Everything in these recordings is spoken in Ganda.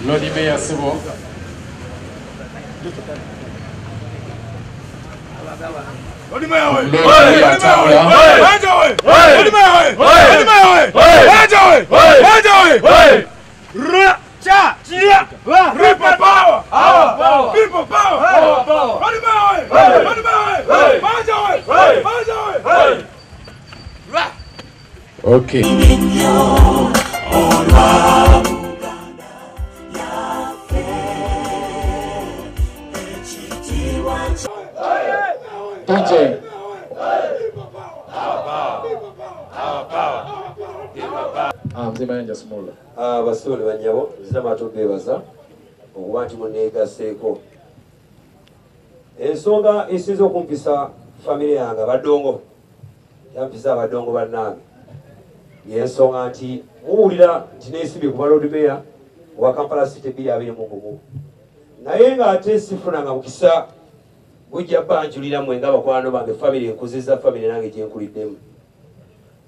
Lodi Mayor Sibo. Lodi Mayor way. Cha, chia, people power, our power, people power, our power. Lodi Mayor way. Lodi Mayor way. Okay. DJ. Mzimanja Smula. Basole banyabo zama tubebaza okubanti munegaseeko. Ensonga esizo kumpisa family yange badongo. Yampisa badongo bannange. Yensonga nti muwulira nti neesibi ku Lodi Mayor wa Kampala City 2025. Naye nga ate sifunanga mukisa gujja banjulira mwenga bakwano bange family enkuziza family nange gyenkuliddemu.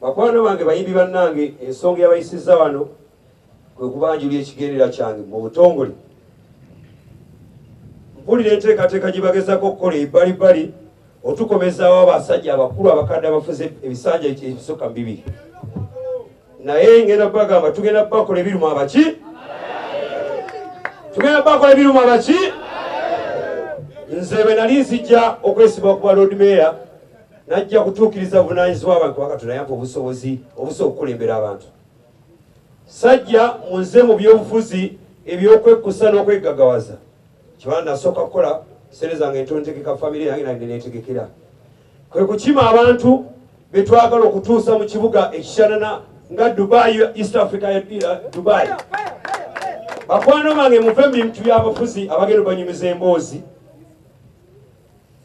Bakwano bange bayimbi bannange ensonga yabayisiza wano kwe kubanjulira ekigendera kyange mu butongole. Mpulira enteekateeka gye bagezako okukola ebbalibali otukomezaawo abasajja abakulu abakadde abafuze ebisanja ebisooka 2. Naye ngenda bagamba tugenda bakola ebirumu abaki? Tugenda bakola ebirumu abaki? Nze bwe nali nzijja okwesiba ku Lodi Mayor najja kutuukiriza buvunaanyizibwa abantu wakati yampa obusobozi okukulembera abantu. Sajja munze mu byobufuzi ebyokwekkusa n'okwegagawaza. Kiba nasooka kukola sente zange entontegeka family yange nange neetegekera. Kwe kukima abantu be twagala okutuusa mu kibuga ekishanana nga Dubai, East Africa, Dubai. Bakwano bange muve mu bintu by'abafuzi abagenda banyumiza emboozi.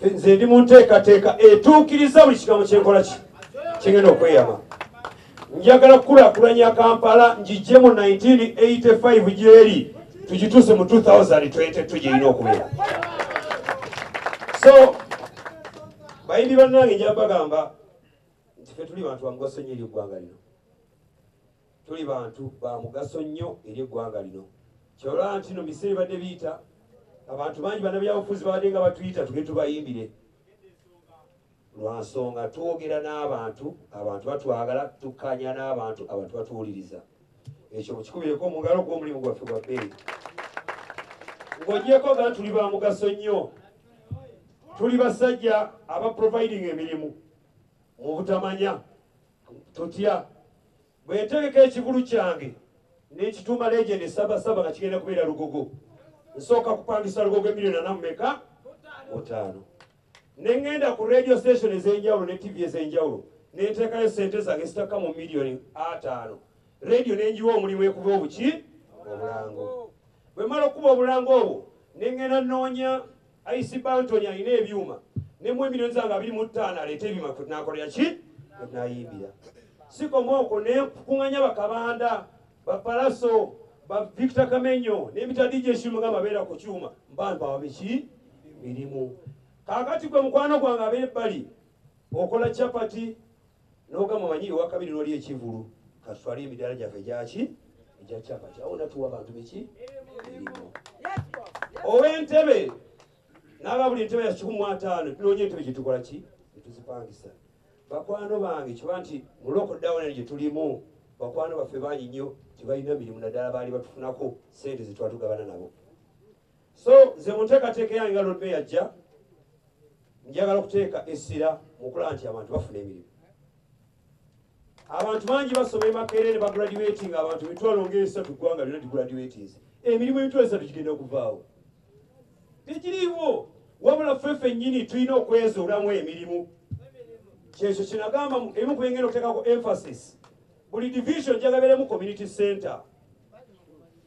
Nze ndi mu nteekateeka etuukiriza buli kigambo kyenkola kingenda okweyama. Njagala kukulaakulanya Kampala ngijje mu 1985 gyeri tugituuse mu 2022 gyerina okubeera. So bayimbi bannange njya bagamba nti ffe tuli bantu ba mugaso nnyo eri eggwanga lino. Tuli bantu ba mugaso nnyo eri eggwanga lino. Kyolwa nti no biseera badde biyita abantu bangi bannabyabufuzi babadde nga batuyita tugende tubayimbire. Lwa nsonga twogera n'abantu, abantu batwagala, tukkanya n'abantu, abantu batuwuliriza. Ekyo mukikubireko mu ngalo gw'omulimu gwaffe gwa bbeeyi. Ng'ogyeko nga tuli ba mugaso nnyo. Tuli basajja aba providing emirimu mu butamanya tutya. Bwe ntegeka ekigulu kyange n'ekituuma Legend Sabasaba nga kigenda kubeera Lugogo. Nsooka kupangisa Lugogo $1,000,000 5. Nengenda ku radio station ez'enjawulo ne TV ez'enjawulo nenteekayo sente zange zitaka mu $5,000,000. Radio nenjiwa omulimu ekuba obuki obulango. Bwe mala okuba obulango obwo nengenda nnoonya IC Bantonya alina ebyuma nemu $2,000,000 zange 25 aleeta ebyuma nakolera ki nayimbira. Sikomoko nekuŋŋanya bakabanda bapalaso ba Victor Kamenyo n'ebita DJ Shimuga mabeera ku kyuma mbamba wabiki mirimu. Kakati gwe mukwano gwange abeera ebbali okola chapati n'ogamba manyi wa kabiri n'oli ekivulu kaswali emidaala gyaffe gyaki egya chapati awo natuwa abantu biki mirimu. Ow'entebe n'aba buli ntebe ya 15 tunoonya entebe gye tukola ki tuzipangisa. Bakwano bange kiba nti mu lockdown gye tulimu bakwano baffe bangi nnyo tebalina mirimu naddala baali batufunako sente ze twatugabana nabo. So nze mu nteekateeka yange nga Lodi Mayor ajja njagala okuteeka essira mu kulaba nti abantu bafuna emirimu. Abantu bangi basoma Makerere bagraduating abantu 3,300 ggwanga lyonna ligraduates. Emirimu 3,300 gigenda okuvaawo. Tekiriiwo wabula ffe nnyini tulina okwezuulamu emirimu. Kyekyo kinagamba emu ku bengenda okuteekako emphasis. Buli division njagaberemu community center.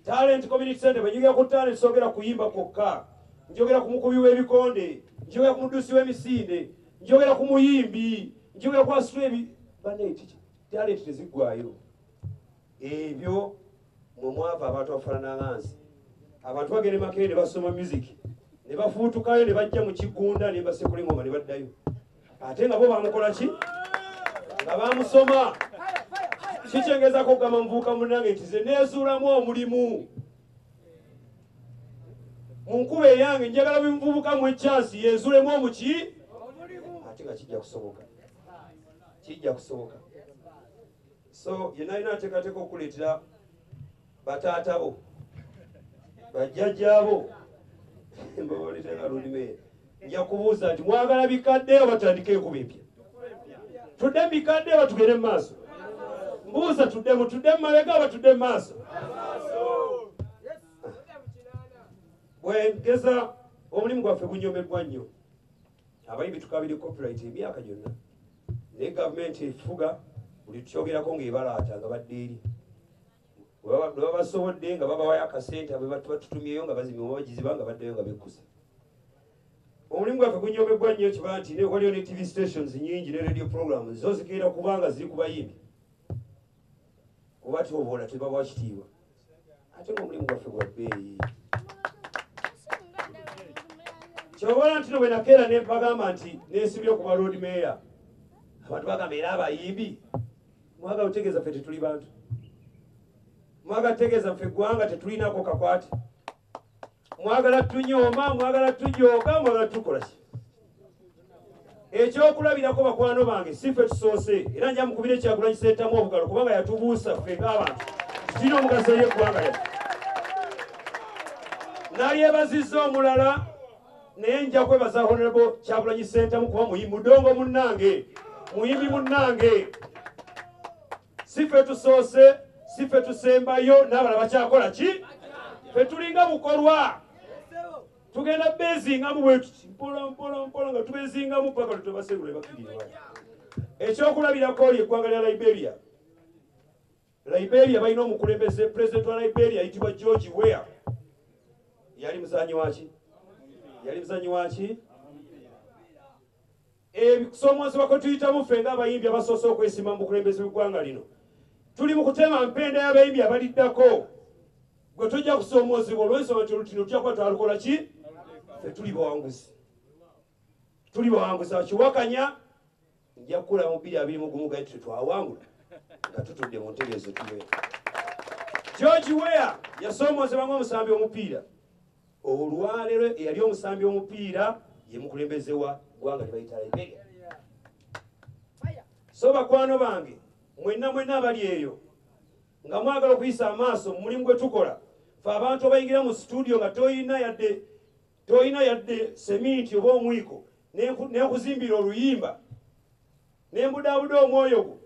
Talent community center bwe njogera ku talent sogera kuyimba kokka. Njogera ku mukubi w'ebikonde, njogera ku muduusi w'emisinde, njogera ku muyimbi, njogera ku asitrebi baneti talent teziggwayo. Ebyo mwe mwava abantu abafaanana nganzi. Abantu bagenda e Makerere basoma music ne bafuutukayo ne bajja mu Kigunda ne basekula engoma ne baddayo. Ate nga bo bamukola ki? Nga bamusoma. Kikyengezako kugamba muvubuka munnange nti ze neezuulamu omulimu. munkube yange njagala bimuvubuka mu chance yezulemu omuki ate nga kijja kusoboka so yenalina ateekateeka okuleetera bataata bo bajjajjaabo mbawaleetera lulimeera nja kubuuza nti mwagala bikadde batandike enkuba empya tudde mu bikadde batugende mu maaso mbuuza tudde mu mabega batudde mu maaso bwe ngeza omulimu gwaffe gunyomeddwa nnyo abayimbi tukabire copyright emyaka gyonna naye gavumenti efuga buli tukyogerako ng'ebalaata nga badde eri bwe baba basobodde nga babawayo akasente bwe batutumyeyo nga bazimye bagiziba nga baddeyo nga bekkusa omulimu gwaffe gunyomeddwa nnyo kiba nti waliyo ne tv stations nyingi ne radio programs zo zikeera kubanga ziri ku bayimbi kuba tiobola tebawa kitiibwa ate ng'omulimu gwaffe gwa bbeeyi kyobola nti no bwe nakeera ne mpagamba nti neesibye ku ba road mayor abantu bagamba era abayimbi mwagala otegeeza ffe tetuli bantu mwagala tutegeeza ffe eggwanga tetulinako kakwate mwagala tunyooma mwagala tujooga mwagala tukola ki ekyokulabirako bakwano bange si ffe tusoose era nja mukubira Kyagulanyi Ssentamu obugalo kubanga yatubuusa ffe ng'abantu tulina omugaso eri eggwanga lyaffe nalyebazizza omulala naye nja kwebaza Honorable Kyagulanyi Ssentamu kuba mudongo munnange muyimbi munnange si ffe tusoose si ffe tusembayo n'abala bakyakola ki ffe tulinga bukolwa tugenda bezingamu bwe tuti mpola nga tubezingamu paka tutubasegula bakirira ekyokulabirako eggwanga lya Liberia balina omukulembeze president wa Liberia ayitibwa George Weah yali muzanyi waki ebisoomozebwa kwe tuyitamu ffe ng'abayimbi abasoose okwesimba mu bukulembeze bw'eggwanga lino tuli mu kutema mpenda y'abayimbi abaliddako gwe tujja kusoomozebwa olw'ensonga nti olutino tujja kuba twalukola ki ffe tuli bawanguzi akiwakanya nja kukula mu 2021 gaiti tetwawangula nga tutudde mu ntegeezo tuwe George Weah yasoomozebwa ng'omusambi omupiira olwaleero eyali omusambi omupiira ye mukulembeze wa ggwanga lye bayita Liberia so bakwano bange mwenna abali eyo nga mwagala okuyisa amaaso mu mulimu gwe tukola fe abantu abayingira mu studio nga toyina yadde seminti oba omwiko nenkuzimbira oluyimba nembudaabuda omwoyo gwo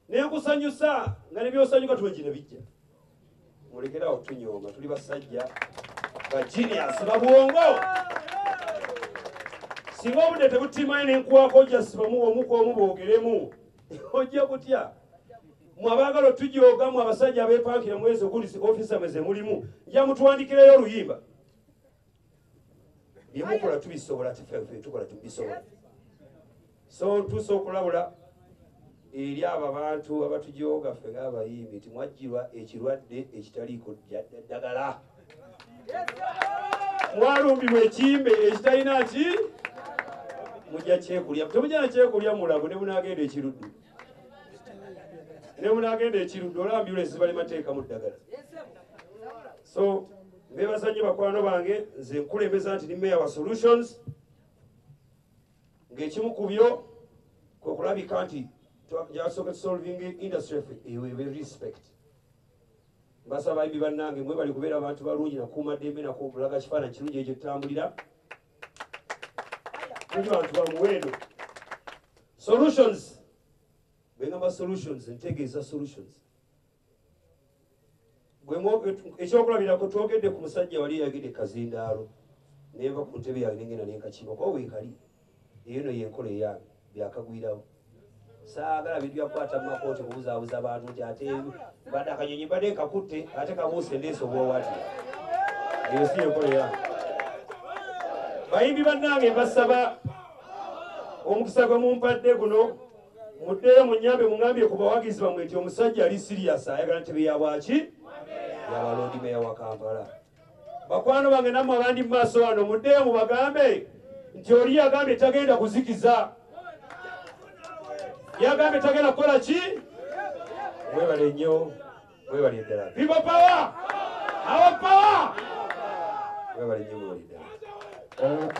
nenkusanyusa nga nebyosanyuka tuwegine bijja mulekerawo tunyooma tuli basajja bajinias babwongo singa obudde tebutimaye nenkuwako ojja sibamu omu boogeremu ojja kutya mwabagala otujooga mu abasajja abeepankira mwezi ogundi ofisa mweze mulimu nja mutuwandikireyo oluyimba byemukola tubisobola tefefe tukola tubisobola so ntuusa okulabula eri abo abantu abatujooga ffe ng'abayimbi nti mwajjirwa ekirwadde ekitaliiko ddagala mwalumbibwa ekimbe ekitalina ki mujja kyekulya temujja na kyekulya mulago ne munaagenda ekiruddu olaba ambulance bali mateeka mu ddagala so mbebaza nnyo bakwano bange nze nkulembeza nti ni Mayor wa Solutions ng'ekimu ku byo kwe kulabika nti twasooka solving industry ewe respect mbasaba bayimbi bannange mwe bali kubeera abantu balungi nakuuma ddembe nakulaga kifaananyi kirungi ekyo tutambulira tuli bantu bamuwendo Solutions bengamba Solutions ntegeeza Solutions ekyokulabirako twogedde ku musajja wali yagedde kazindaalo neva ku ntebe yawe nengenda nenkakiba kuba weekali eyo no yenkola eyange byakagwirawo saagala bintu byakukwata mu makooti kubuzaabuza abantu nti ate badde akanyonyi badde nkakutte ate kabuuse ndeesobwa wati eyo si yenkola eyange bayimbi bannange mbasaba omukisa gwe mumpadde guno muddeyo munyambe mungambye ku bawagizi bamwe nti omusajja ali sirias ayagala ntebe yabwaki yaba Lord Mayor wa Kampala bakwano bange nammwe abandi mu maaso wano muddeyo mubagambe nti oli yagambye tagenda kuzikiza yagambye tagenda kukola ki mwebale nnyo mwebale eddala people power our power mwebale mwebale nnyo mwebale ddala.